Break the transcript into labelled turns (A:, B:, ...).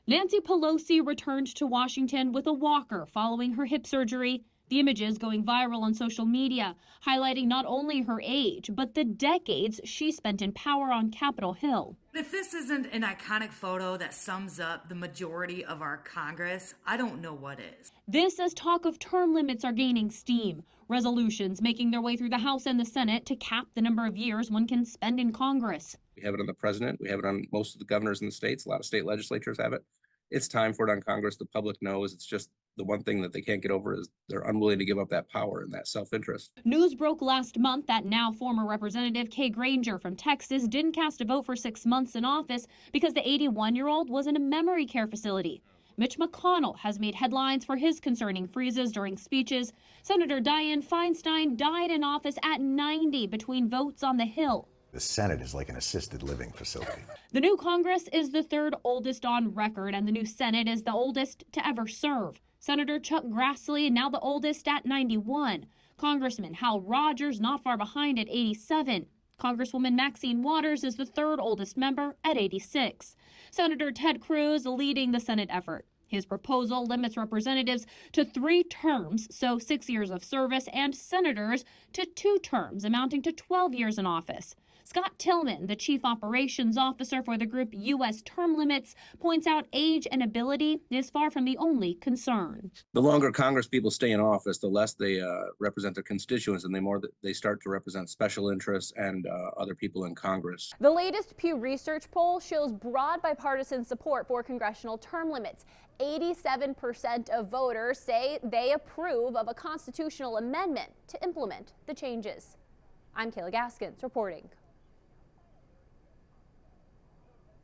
A: Nancy Pelosi returned to Washington with a walker following her hip surgery. The images going viral on social media, highlighting not only her age, but the decades she spent in power on Capitol Hill.
B: If this isn't an iconic photo that sums up the majority of our Congress, I don't know what is.
A: This as talk of term limits are gaining steam. Resolutions making their way through the House and the Senate to cap the number of years one can spend in Congress.
C: We have it on the president. We have it on most of the governors in the states. A lot of state legislatures have it. It's time for it on Congress. The public knows. It's just the one thing that they can't get over is they're unwilling to give up that power and that self-interest.
A: News broke last month that now former Representative Kay Granger from Texas didn't cast a vote for 6 months in office because the 81-year-old was in a memory care facility. Mitch McConnell has made headlines for his concerning freezes during speeches. Senator Dianne Feinstein died in office at 90 between votes on the Hill.
D: The Senate is like an assisted living facility.
A: The new Congress is the third oldest on record, and the new Senate is the oldest to ever serve. Senator Chuck Grassley, now the oldest at 91. Congressman Hal Rogers, not far behind at 87. Congresswoman Maxine Waters is the third oldest member at 86. Senator Ted Cruz leading the Senate effort. His proposal limits representatives to 3 terms, so 6 years of service, and senators to 2 terms, amounting to 12 years in office. Scott Tillman, the chief operations officer for the group U.S. Term Limits, points out age and ability is far from the only concern.
C: The longer Congress people stay in office, the less they represent their constituents and the more that they start to represent special interests and other people in Congress.
E: The latest Pew Research poll shows broad bipartisan support for congressional term limits. 87% of voters say they approve of a constitutional amendment to implement the changes. I'm Kayla Gaskins reporting.